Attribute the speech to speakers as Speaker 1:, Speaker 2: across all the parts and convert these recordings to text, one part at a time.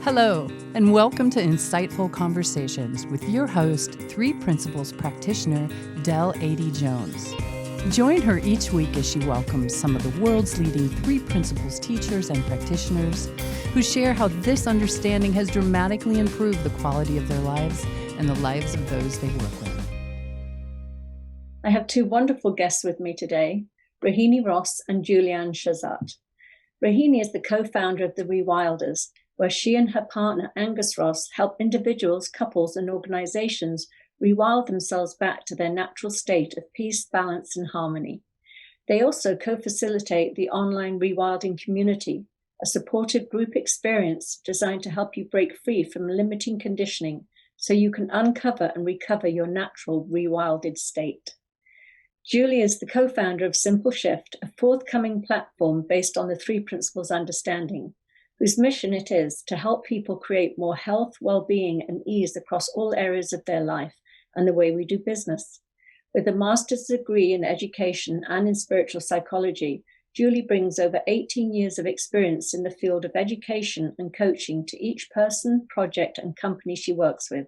Speaker 1: Hello, and welcome to Insightful Conversations with your host, Three Principles practitioner, Adey-Jones. Join her each week as she welcomes some of the world's leading Three Principles teachers and practitioners who share how this understanding has dramatically improved the quality of their lives and the lives of those they work with.
Speaker 2: I have two wonderful guests with me today, Rohini Ross and Julieanne Chazotte. Rohini is the co-founder of the Rewilders, where she and her partner Angus Ross help individuals, couples, and organizations rewild themselves back to their natural state of peace, balance, and harmony. They also co-facilitate the online rewilding community, a supportive group experience designed to help you break free from limiting conditioning so you can uncover and recover your natural rewilded state. Julie is the co-founder of Simple Shift, a forthcoming platform based on the Three Principles understanding, whose mission it is to help people create more health, well-being, and ease across all areas of their life and the way we do business. With a master's degree in education and in spiritual psychology, Julie brings over 18 years of experience in the field of education and coaching to each person, project, and company she works with.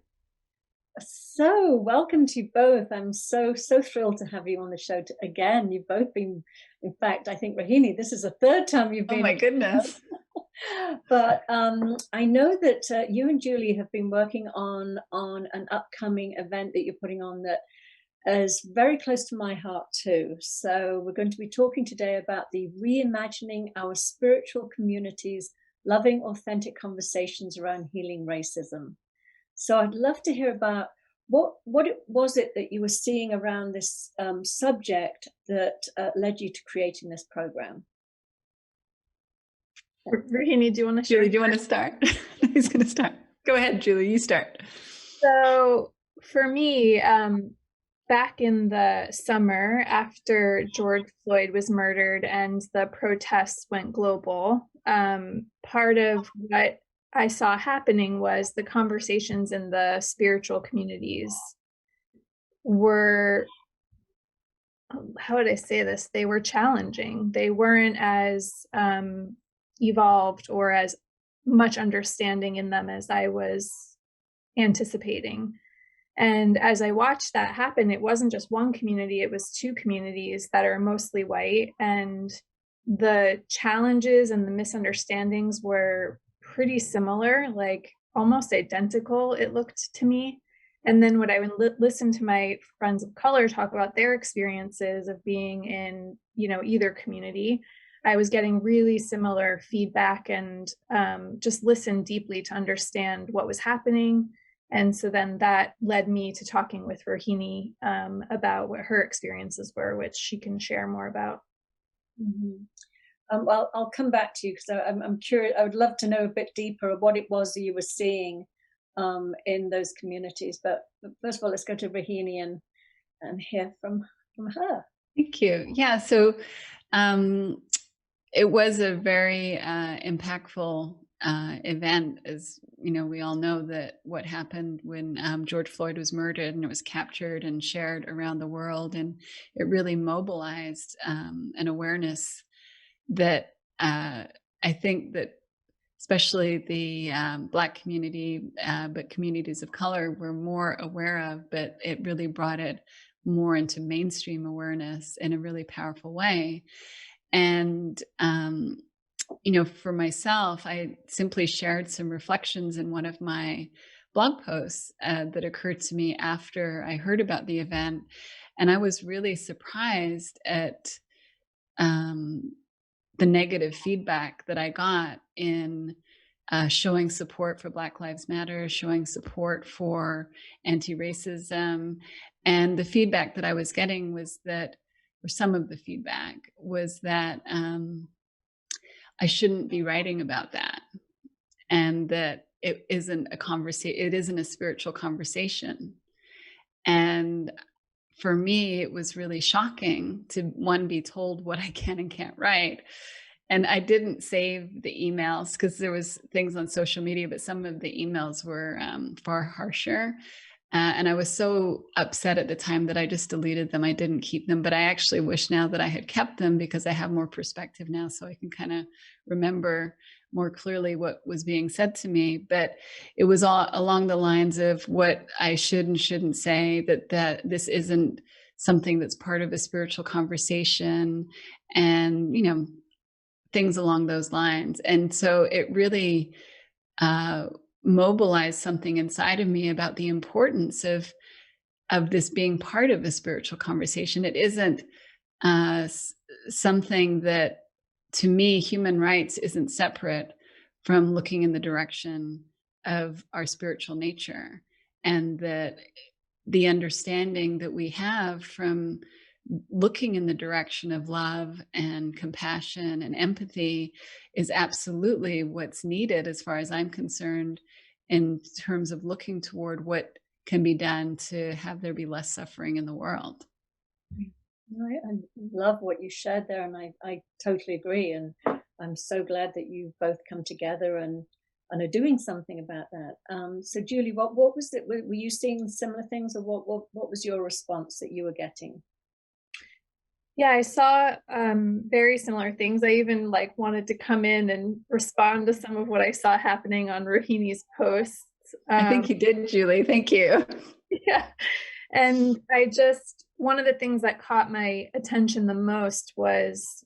Speaker 2: So welcome to you both. I'm so thrilled to have you on the show again. You've both been, in fact, I think, Rohini, this is the third time you've been.
Speaker 3: Oh my goodness.
Speaker 2: But I know that you and Julie have been working on an upcoming event that you're putting on that is very close to my heart too. So we're going to be talking today about the Reimagining Our Spiritual Communities, Loving Authentic Conversations Around Healing Racism. So I'd love to hear about what was it that you were seeing around this subject that led you to creating this program?
Speaker 3: Rohini, do you want to share? Julie, do you want to start? Who's going to start? Go ahead, Julie, you start.
Speaker 4: So for me, back in the summer after George Floyd was murdered and the protests went global, part of what I saw happening was the conversations in the spiritual communities were, how would I say this? They were challenging. They weren't as evolved or as much understanding in them as I was anticipating. And as I watched that happen, it wasn't just one community, it was two communities that are mostly white. And the challenges and the misunderstandings were pretty similar, like almost identical, it looked to me. And then when I would listen to my friends of color talk about their experiences of being in, either community, I was getting really similar feedback and just listened deeply to understand what was happening. And so then that led me to talking with Rohini about what her experiences were, which she can share more about.
Speaker 2: Mm-hmm. Well, I'll come back to you because I'm curious. I would love to know a bit deeper of what it was that you were seeing in those communities. But first of all, let's go to Rohini and hear from her.
Speaker 3: Thank you. Yeah, so it was a very impactful event. As we all know that what happened when George Floyd was murdered and it was captured and shared around the world, and it really mobilized an awareness that I think that especially the Black community, but communities of color were more aware of, but it really brought it more into mainstream awareness in a really powerful way. And, for myself, I simply shared some reflections in one of my blog posts that occurred to me after I heard about the event. And I was really surprised at the negative feedback that I got in showing support for Black Lives Matter, showing support for anti-racism. And the feedback that I was getting was that, or some of the feedback was that I shouldn't be writing about that, and that it isn't a conversation, it isn't a spiritual conversation. And for me, it was really shocking to, one, be told what I can and can't write. And I didn't save the emails because there was things on social media, but some of the emails were far harsher. And I was so upset at the time that I just deleted them. I didn't keep them, but I actually wish now that I had kept them because I have more perspective now, so I can kind of remember more clearly what was being said to me, but it was all along the lines of what I should and shouldn't say, that this isn't something that's part of a spiritual conversation, and, things along those lines. And so it really mobilized something inside of me about the importance of this being part of a spiritual conversation. It isn't something that, to me, human rights isn't separate from looking in the direction of our spiritual nature, and that the understanding that we have from looking in the direction of love and compassion and empathy is absolutely what's needed, as far as I'm concerned, in terms of looking toward what can be done to have there be less suffering in the world.
Speaker 2: I love what you shared there, and I totally agree. And I'm so glad that you've both come together and are doing something about that. So Julie, what was it? Were you seeing similar things, or what was your response that you were getting?
Speaker 4: Yeah, I saw very similar things. I even wanted to come in and respond to some of what I saw happening on Rohini's posts.
Speaker 3: I think you did, Julie. Thank you.
Speaker 4: Yeah. And one of the things that caught my attention the most was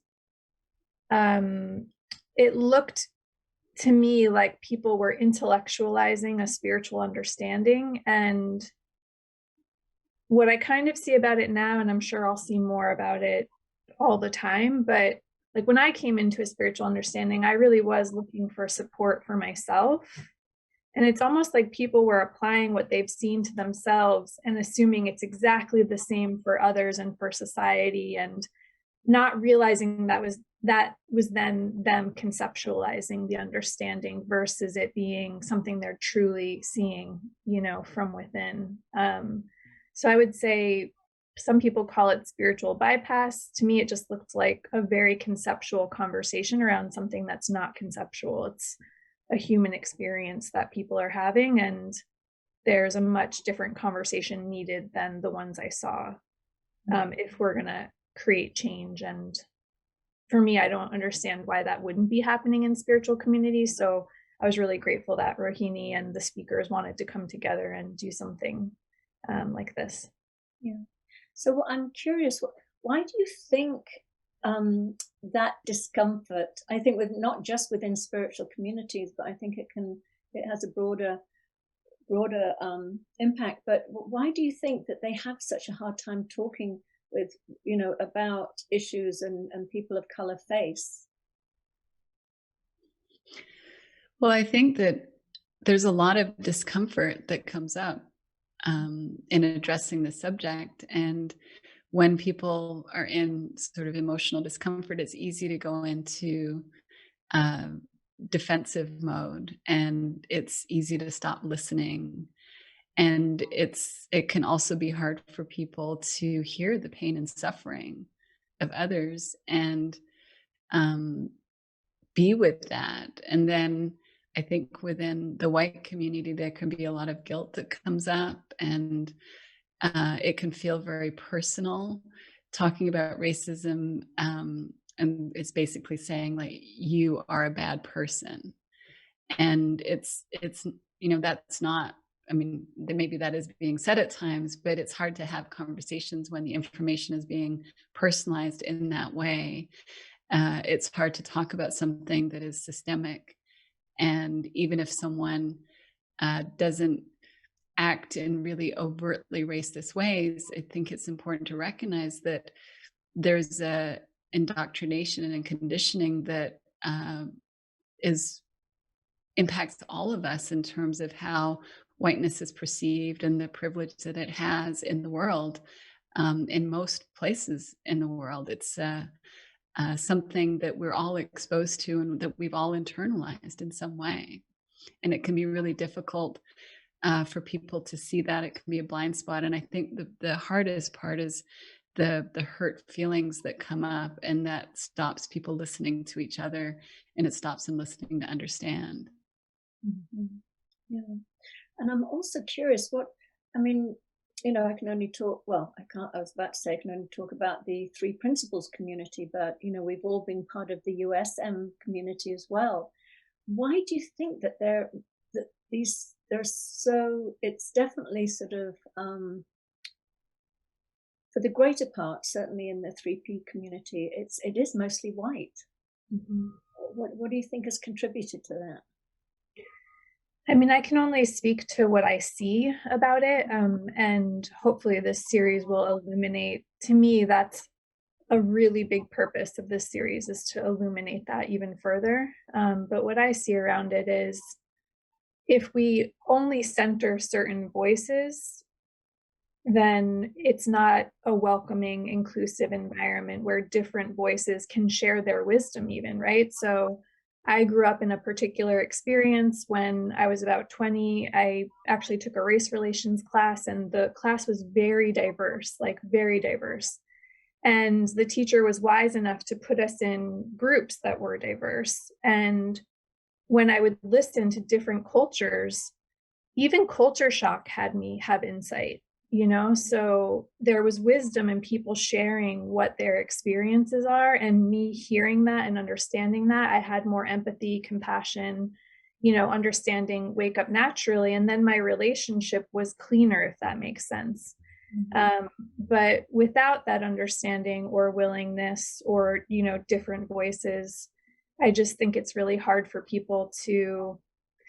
Speaker 4: it looked to me like people were intellectualizing a spiritual understanding. And what I kind of see about it now, and I'm sure I'll see more about it all the time, but when I came into a spiritual understanding, I really was looking for support for myself. And it's almost like people were applying what they've seen to themselves and assuming it's exactly the same for others and for society, and not realizing that was then them conceptualizing the understanding versus it being something they're truly seeing, from within. So I would say some people call it spiritual bypass. To me, it just looked like a very conceptual conversation around something that's not conceptual. It's a human experience that people are having, and there's a much different conversation needed than the ones I saw if we're going to create change. And for me, I don't understand why that wouldn't be happening in spiritual communities. So I was really grateful that Rohini and the speakers wanted to come together and do something like this.
Speaker 2: Yeah. So I'm curious, why do you think that discomfort, I think with not just within spiritual communities, but I think it has a broader impact, but why do you think that they have such a hard time talking with, about issues and people of color face?
Speaker 3: Well, I think that there's a lot of discomfort that comes up in addressing the subject. And when people are in sort of emotional discomfort, it's easy to go into defensive mode, and it's easy to stop listening. And it can also be hard for people to hear the pain and suffering of others and be with that. And then I think within the white community, there can be a lot of guilt that comes up, and it can feel very personal. Talking about racism, and it's basically saying you are a bad person, and it's that's not. I mean, maybe that is being said at times, but it's hard to have conversations when the information is being personalized in that way. It's hard to talk about something that is systemic. And even if someone doesn't act in really overtly racist ways, I think it's important to recognize that there's a indoctrination and conditioning that impacts all of us in terms of how whiteness is perceived and the privilege that it has in the world. In most places in the world, it's something that we're all exposed to and that we've all internalized in some way. And it can be really difficult for people to see that. It can be a blind spot. And I think the hardest part is the hurt feelings that come up, and that stops people listening to each other, and it stops them listening to understand.
Speaker 2: Mm-hmm. Yeah. And I'm also curious I can only talk, I was about to say I can only talk about the Three Principles community, but, we've all been part of the USM community as well. why do you think that it's definitely sort of, for the greater part, certainly in the 3P community, it is mostly white.
Speaker 4: Mm-hmm.
Speaker 2: What do you think has contributed to that?
Speaker 4: I mean, I can only speak to what I see about it, and hopefully this series will illuminate. To me, that's a really big purpose of this series, is to illuminate that even further. But what I see around it is, if we only center certain voices, then it's not a welcoming, inclusive environment where different voices can share their wisdom even, right? So I grew up in a particular experience. When I was about 20, I actually took a race relations class, and the class was very diverse, like very diverse. And the teacher was wise enough to put us in groups that were diverse. And when I would listen to different cultures, even culture shock had me have insight, so there was wisdom in people sharing what their experiences are, and me hearing that and understanding that, I had more empathy, compassion, understanding, wake up naturally. And then my relationship was cleaner, if that makes sense. Mm-hmm. But without that understanding or willingness or, different voices, I just think it's really hard for people to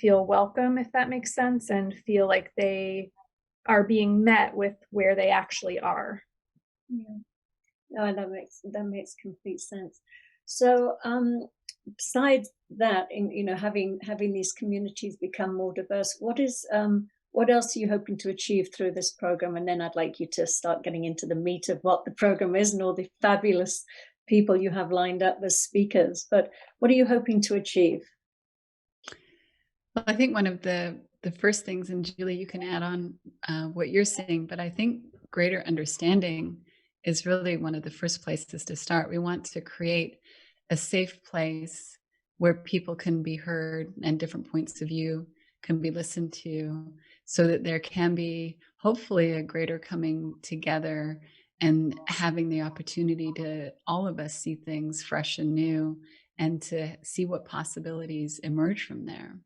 Speaker 4: feel welcome, if that makes sense, and feel like they are being met with where they actually are.
Speaker 2: Yeah, no, that makes complete sense. So, besides that, having these communities become more diverse, what else are you hoping to achieve through this program? And then I'd like you to start getting into the meat of what the program is and all the fabulous people you have lined up as speakers. But what are you hoping to achieve?
Speaker 3: Well, I think one of the first things, and Julie, you can add on what you're saying, but I think greater understanding is really one of the first places to start. We want to create a safe place where people can be heard and different points of view can be listened to, so that there can be hopefully a greater coming together and having the opportunity to all of us see things fresh and new, and to see what possibilities emerge from there.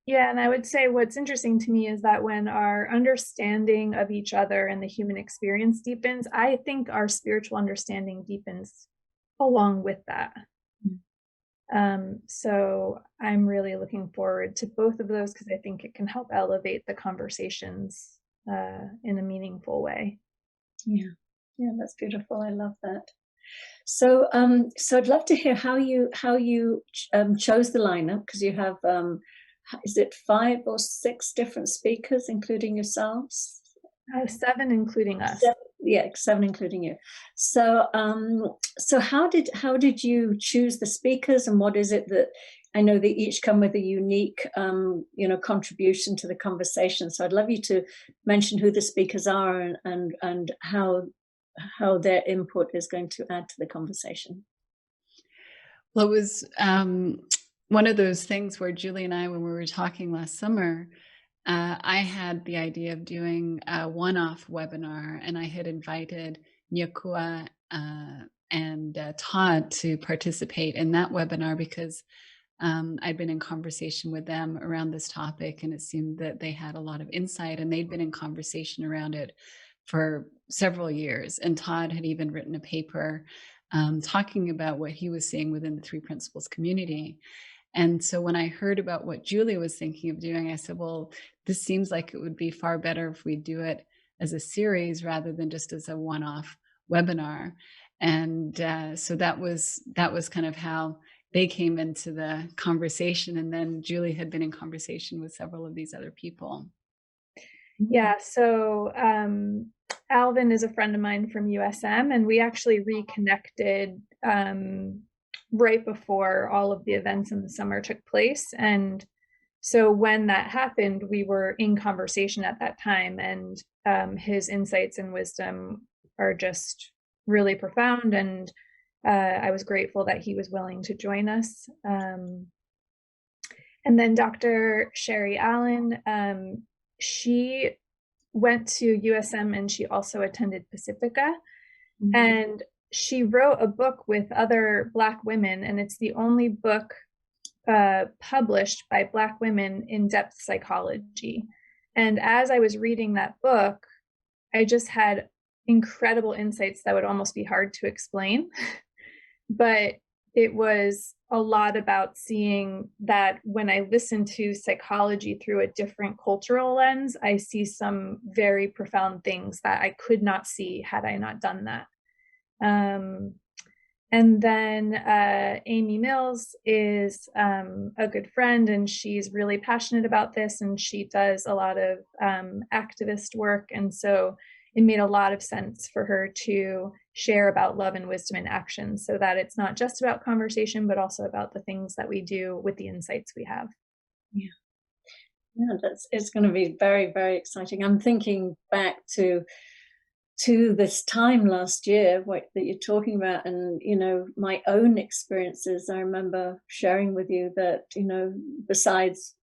Speaker 4: Yeah, and I would say what's interesting to me is that when our understanding of each other and the human experience deepens, I think our spiritual understanding deepens along with that. So I'm really looking forward to both of those, because I think it can help elevate the conversations in a meaningful way.
Speaker 2: Yeah, that's beautiful. I love that. So, so I'd love to hear how you chose the lineup, because you have is it 5 or 6 different speakers, including yourselves?
Speaker 4: 7, including us.
Speaker 2: 7 including you. So, so how did you choose the speakers, and what is it that, I know they each come with a unique, contribution to the conversation. So I'd love you to mention who the speakers are and how their input is going to add to the conversation.
Speaker 3: Well, it was one of those things where Julie and I, when we were talking last summer, I had the idea of doing a one-off webinar, and I had invited Nyakua and Todd to participate in that webinar, because I'd been in conversation with them around this topic, and it seemed that they had a lot of insight, and they'd been in conversation around it for several years. And Todd had even written a paper talking about what he was seeing within the 3 Principles community. And so when I heard about what Julie was thinking of doing, I said, well, this seems like it would be far better if we do it as a series rather than just as a one-off webinar. And so that was kind of how they came into the conversation. And then Julie had been in conversation with several of these other people.
Speaker 4: Yeah, so Alvin is a friend of mine from USM, and we actually reconnected right before all of the events in the summer took place. And so when that happened, we were in conversation at that time, and his insights and wisdom are just really profound. And I was grateful that he was willing to join us. And then Dr. Sherry Allen, she went to USM, and she also attended Pacifica. Mm-hmm. And she wrote a book with other Black women, and it's the only book published by Black women in depth psychology. And as I was reading that book, I just had incredible insights that would almost be hard to explain. But it was a lot about seeing that when I listen to psychology through a different cultural lens, I see some very profound things that I could not see had I not done that. And then Amy Mills is a good friend, and she's really passionate about this, and she does a lot of activist work. And so it made a lot of sense for her to share about love and wisdom in action, so that it's not just about conversation, but also about the things that we do with the insights we have.
Speaker 2: Yeah, it's going to be very, very exciting. I'm thinking back to this time last year that you're talking about, and my own experiences. I remember sharing with you that besides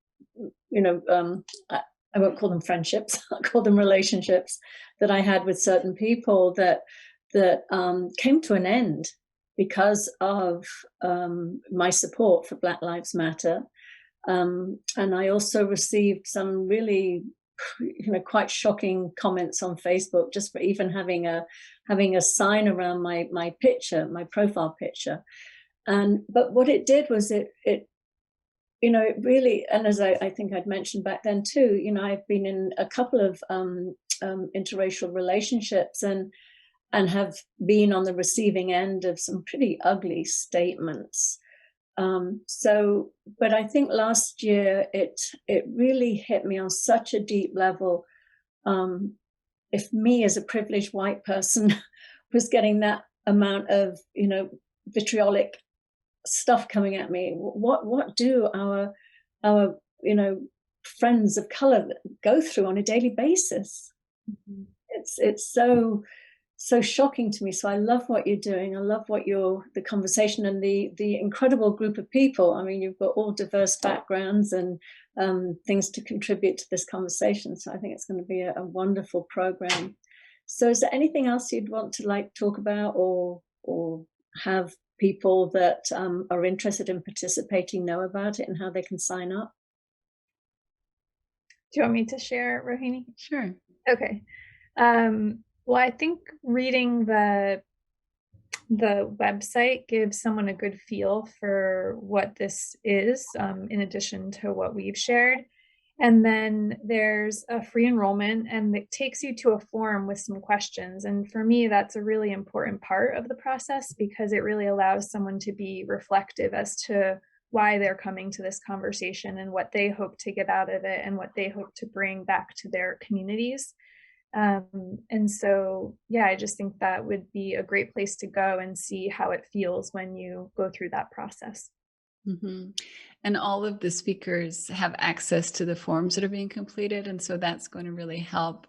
Speaker 2: I won't call them friendships, I'll call them relationships that I had with certain people that came to an end because of my support for Black Lives Matter. And I also received some really quite shocking comments on Facebook just for even having a sign around my picture, my profile picture. But what it did was it really, and as I think I'd mentioned back then too, I've been in a couple of interracial relationships and have been on the receiving end of some pretty ugly statements. But I think last year it really hit me on such a deep level. If me as a privileged white person was getting that amount of vitriolic stuff coming at me, what do our friends of color go through on a daily basis? Mm-hmm. It's so shocking to me. So I love what you're doing. I love the conversation and the incredible group of people. I mean, you've got all diverse backgrounds and things to contribute to this conversation. So I think it's going to be a wonderful program. So is there anything else you'd want to talk about or have people that are interested in participating know about it and how they can sign up?
Speaker 4: Do you want me to share, Rohini?
Speaker 3: Sure.
Speaker 4: Okay. Well, I think reading the website gives someone a good feel for what this is, in addition to what we've shared. And then there's a free enrollment, and it takes you to a form with some questions. And for me, that's a really important part of the process, because it really allows someone to be reflective as to why they're coming to this conversation and what they hope to get out of it and what they hope to bring back to their communities. And so, yeah, I just think that would be a great place to go and see how it feels when you go through that process.
Speaker 3: Mm-hmm. And all of the speakers have access to the forms that are being completed. And so that's going to really help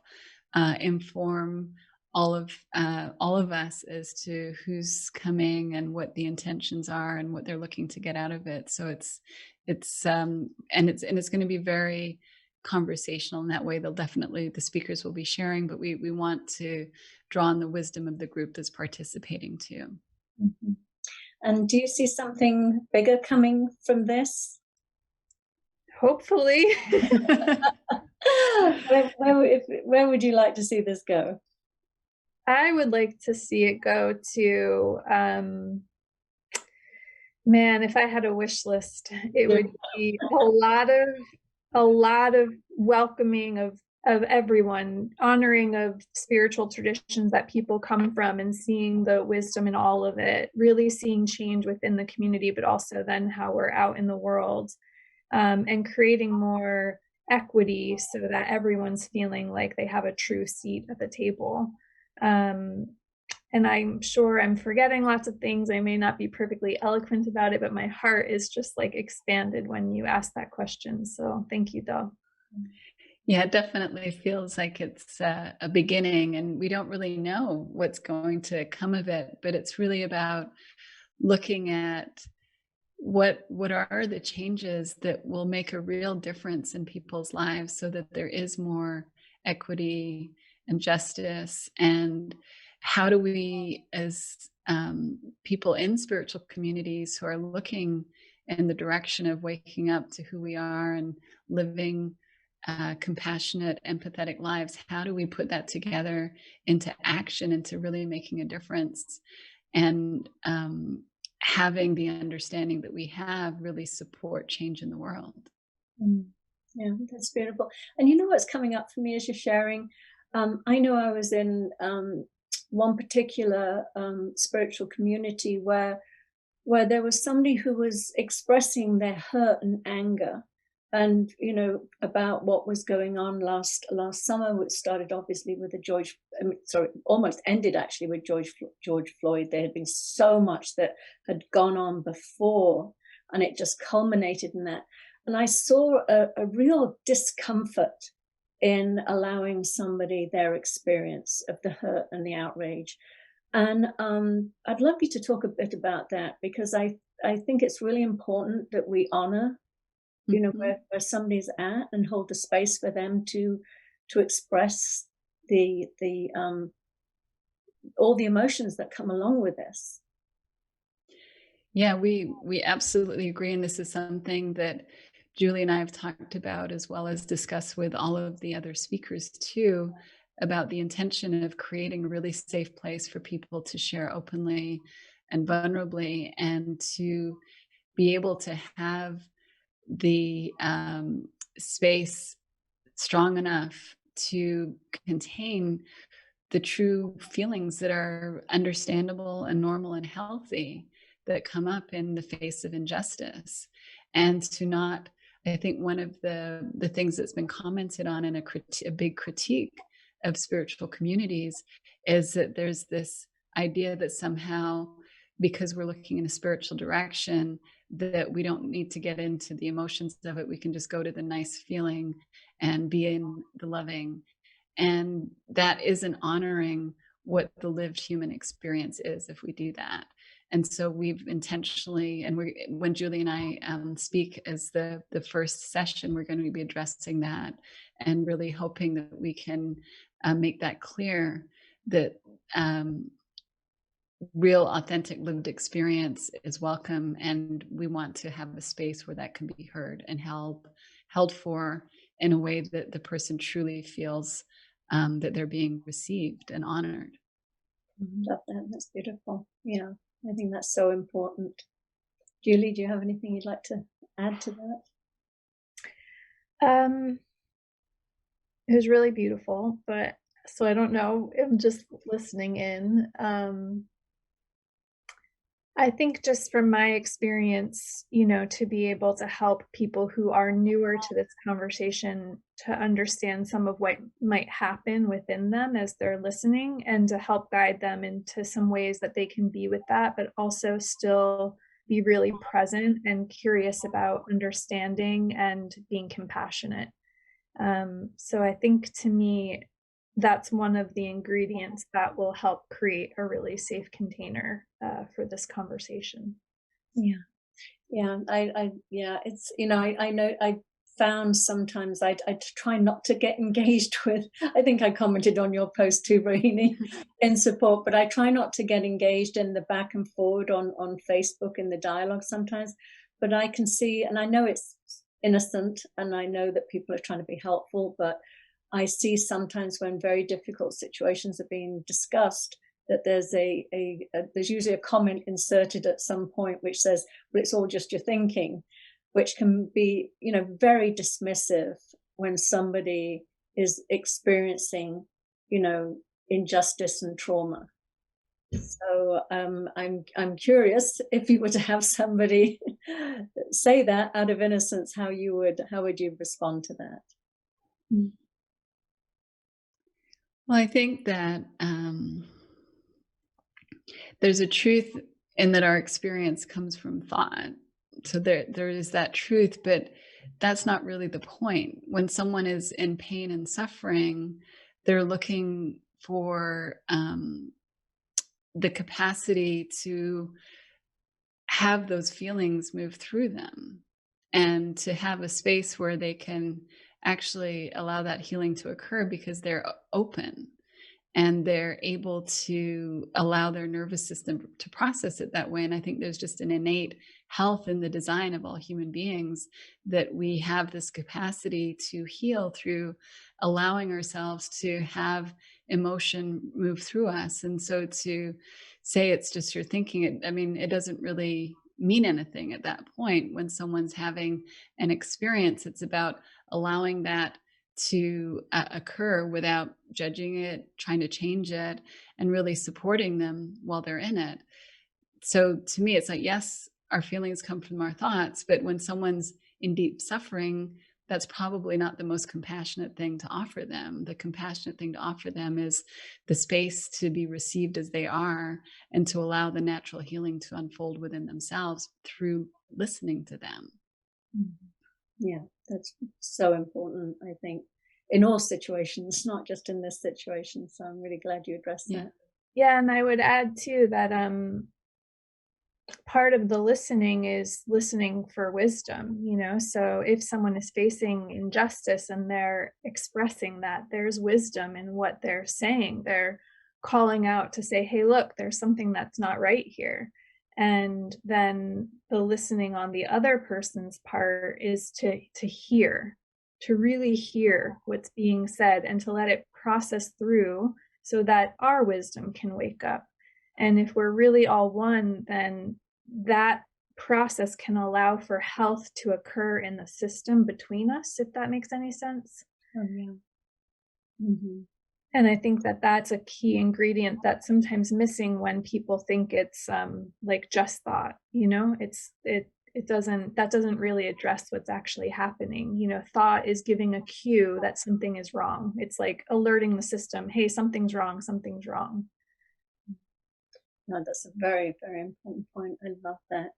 Speaker 3: inform all of us as to who's coming and what the intentions are and what they're looking to get out of it. So it's going to be very conversational in that way. The speakers will be sharing, but we want to draw on the wisdom of the group that's participating too.
Speaker 2: Mm-hmm. And do you see something bigger coming from this?
Speaker 4: Hopefully.
Speaker 2: Where would you like to see this go?
Speaker 4: I would like to see it go to, man, if I had a wish list, it would be a lot of welcoming of everyone, honoring of spiritual traditions that people come from, and seeing the wisdom in all of it, really seeing change within the community, but also then how we're out in the world, and creating more equity so that everyone's feeling like they have a true seat at the table. And I'm sure I'm forgetting lots of things. I may not be perfectly eloquent about it, but my heart is just expanded when you ask that question. So thank you, Del.
Speaker 3: Yeah, it definitely feels like it's a beginning, and we don't really know what's going to come of it, but it's really about looking at what are the changes that will make a real difference in people's lives so that there is more equity and justice, and how do we as people in spiritual communities who are looking in the direction of waking up to who we are and living compassionate, empathetic lives. How do we put that together into action, into really making a difference, and having the understanding that we have really support change in the world?
Speaker 2: Yeah, that's beautiful. And you know what's coming up for me as you're sharing? I know I was in one particular spiritual community where there was somebody who was expressing their hurt and anger, and about what was going on last summer, which started obviously with the almost ended actually with George Floyd. There had been so much that had gone on before, and it just culminated in that. And I saw a real discomfort in allowing somebody their experience of the hurt and the outrage. And I'd love you to talk a bit about that, because I think it's really important that we honor, where somebody's at, and hold the space for them to express the all the emotions that come along with this.
Speaker 3: Yeah, we absolutely agree. And this is something that Julie and I have talked about, as well as discussed with all of the other speakers too, about the intention of creating a really safe place for people to share openly and vulnerably, and to be able to have the space strong enough to contain the true feelings that are understandable and normal and healthy that come up in the face of injustice. And to not, I think one of the things that's been commented on in a big critique of spiritual communities is that there's this idea that somehow, because we're looking in a spiritual direction, that we don't need to get into the emotions of it. We can just go to the nice feeling and be in the loving. And that isn't honoring what the lived human experience is if we do that. And so we've intentionally, and when Julie and I speak as the first session, we're going to be addressing that, and really hoping that we can make that clear, that real, authentic, lived experience is welcome, and we want to have a space where that can be heard and held for in a way that the person truly feels that they're being received and honored.
Speaker 2: Love that. That's beautiful. Yeah, I think that's so important. Julie, do you have anything you'd like to add to that?
Speaker 4: It was really beautiful, but so I don't know, I'm just listening in. I think just from my experience, to be able to help people who are newer to this conversation to understand some of what might happen within them as they're listening, and to help guide them into some ways that they can be with that, but also still be really present and curious about understanding and being compassionate. So I think, to me, that's one of the ingredients that will help create a really safe container for this conversation.
Speaker 2: Yeah. It's, I know I found sometimes I try not to get engaged with, I think I commented on your post too, Rohini, in support, but I try not to get engaged in the back and forward on Facebook in the dialogue sometimes. But I can see, and I know it's innocent, and I know that people are trying to be helpful, but I see sometimes when very difficult situations are being discussed, that there's there's usually a comment inserted at some point which says, well, it's all just your thinking, which can be, very dismissive when somebody is experiencing, injustice and trauma. So I'm curious, if you were to have somebody say that out of innocence, how would you respond to that?
Speaker 3: Well, I think that there's a truth in that our experience comes from thought. So there is that truth, but that's not really the point. When someone is in pain and suffering, they're looking for the capacity to have those feelings move through them, and to have a space where they can actually allow that healing to occur, because they're open. and they're able to allow their nervous system to process it that way. And I think there's just an innate health in the design of all human beings, that we have this capacity to heal through allowing ourselves to have emotion move through us. And so to say it's just your thinking, it doesn't really mean anything at that point. When someone's having an experience, it's about allowing that to occur without judging it, trying to change it, and really supporting them while they're in it. So to me, it's like, yes, our feelings come from our thoughts, but when someone's in deep suffering, that's probably not the most compassionate thing to offer them. The compassionate thing to offer them is the space to be received as they are, and to allow the natural healing to unfold within themselves through listening to them.
Speaker 2: Yeah, that's so important, I think, in all situations, not just in this situation. So I'm really glad you addressed that.
Speaker 4: Yeah, and I would add too that part of the listening is listening for wisdom, so if someone is facing injustice and they're expressing that, there's wisdom in what they're saying. They're calling out to say, hey, look, there's something that's not right here. And then the listening on the other person's part is to hear, to really hear what's being said, and to let it process through so that our wisdom can wake up. And if we're really all one, then that process can allow for health to occur in the system between us, if that makes any sense.
Speaker 2: Oh, yeah. Mm-hmm.
Speaker 4: And I think that that's a key ingredient that's sometimes missing when people think it's like just thought, that doesn't really address what's actually happening. Thought is giving a cue that something is wrong. It's like alerting the system, hey, something's wrong.
Speaker 2: No, that's a very, very important point. I love that.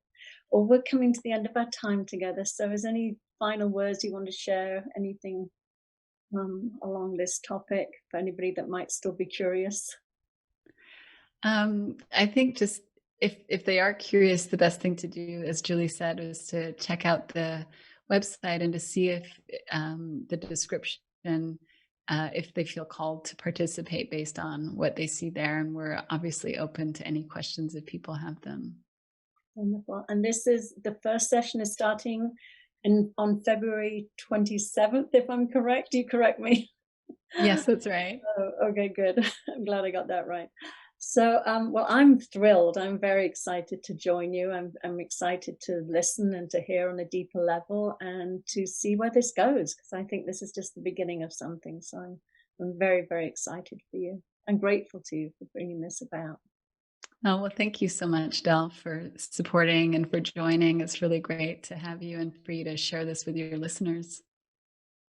Speaker 2: Well, we're coming to the end of our time together. So is any final words you want to share? Anything along this topic for anybody that might still be curious?
Speaker 3: I think just if they are curious, the best thing to do, as Julie said, is to check out the website and to see if the description, if they feel called to participate based on what they see there. And we're obviously open to any questions if people have them.
Speaker 2: Wonderful. And the first session is starting on February 27th, if I'm correct. You correct me.
Speaker 3: Yes, that's right.
Speaker 2: Oh, okay, good. I'm glad I got that right. So, well, I'm thrilled. I'm very excited to join you. I'm excited to listen and to hear on a deeper level and to see where this goes, because I think this is just the beginning of something. So I'm very, very excited for you and grateful to you for bringing this about.
Speaker 3: Oh, well, thank you so much, Del, for supporting and for joining. It's really great to have you and for you to share this with your listeners.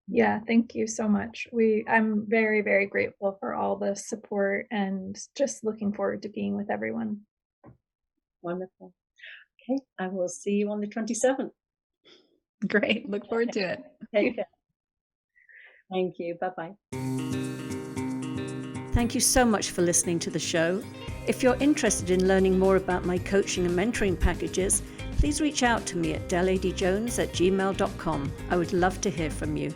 Speaker 4: Yeah, thank you so much. I'm very, very grateful for all the support and just looking forward to being with everyone.
Speaker 2: Wonderful. Okay, I will see you on the 27th.
Speaker 3: Great. Look forward to it.
Speaker 2: Take care. Thank you. Bye-bye.
Speaker 5: Thank you so much for listening to the show. If you're interested in learning more about my coaching and mentoring packages, please reach out to me at deladeyjones@gmail.com. I would love to hear from you.